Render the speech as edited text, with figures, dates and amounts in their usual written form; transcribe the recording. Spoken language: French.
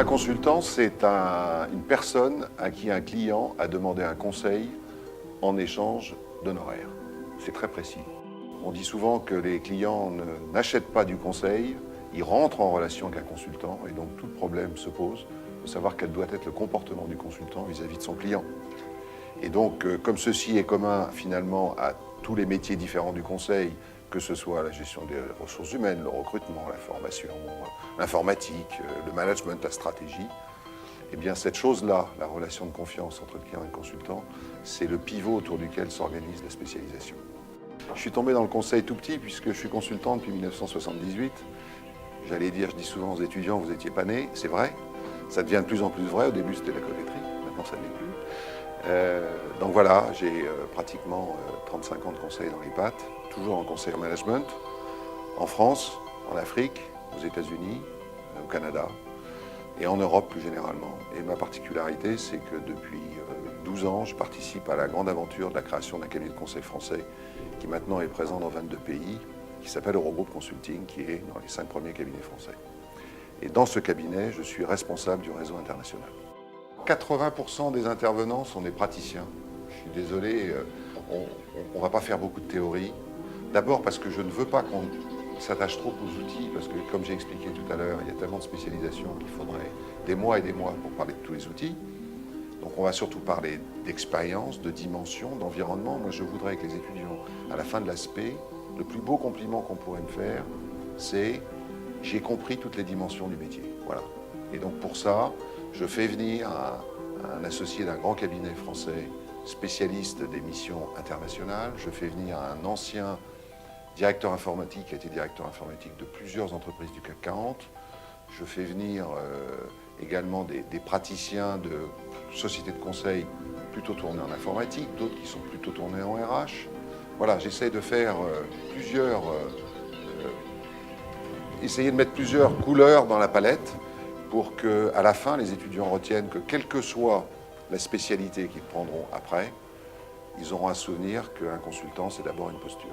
un consultant, c'est une personne à qui un client a demandé un conseil en échange d'honoraires. C'est très précis. On dit souvent que les clients n'achètent pas du conseil, ils rentrent en relation avec un consultant et donc tout le problème se pose de savoir quel doit être le comportement du consultant vis-à-vis de son client. Et donc, comme ceci est commun finalement à tous les métiers différents du conseil, que ce soit la gestion des ressources humaines, le recrutement, la formation, l'informatique, le management, la stratégie, eh bien cette chose-là, la relation de confiance entre le client et le consultant, c'est le pivot autour duquel s'organise la spécialisation. Je suis tombé dans le conseil tout petit puisque je suis consultant depuis 1978. J'allais dire, je dis souvent aux étudiants, vous n'étiez pas nés, c'est vrai. Ça devient de plus en plus vrai. Au début, c'était la coquetterie, maintenant ça ne l'est plus. Donc voilà, j'ai pratiquement 35 ans de conseil dans les pattes, toujours en conseil en management, en France, en Afrique, aux États-Unis, au Canada et en Europe plus généralement. Et ma particularité, c'est que depuis 12 ans, je participe à la grande aventure de la création d'un cabinet de conseil français qui maintenant est présent dans 22 pays, qui s'appelle Eurogroupe Consulting, qui est dans les 5 premiers cabinets français. Et dans ce cabinet, je suis responsable du réseau international. 80% des intervenants sont des praticiens. Je suis désolé, on ne va pas faire beaucoup de théorie. D'abord parce que je ne veux pas qu'on s'attache trop aux outils, parce que comme j'ai expliqué tout à l'heure, il y a tellement de spécialisation qu'il faudrait des mois et des mois pour parler de tous les outils. Donc on va surtout parler d'expérience, de dimension, d'environnement. Moi je voudrais que les étudiants, à la fin de l'aspect, le plus beau compliment qu'on pourrait me faire, c'est « j'ai compris toutes les dimensions du métier ». Voilà. Et donc pour ça, je fais venir un associé d'un grand cabinet français, spécialiste des missions internationales. Je fais venir un ancien directeur informatique qui a été directeur informatique de plusieurs entreprises du CAC 40. Je fais venir également des praticiens de sociétés de conseil plutôt tournés en informatique, d'autres qui sont plutôt tournés en RH. Voilà, j'essaie de faire essayer de mettre plusieurs couleurs dans la palette pour qu'à la fin, les étudiants retiennent que quelle que soit la spécialité qu'ils prendront après, ils auront un souvenir qu'un consultant, c'est d'abord une posture.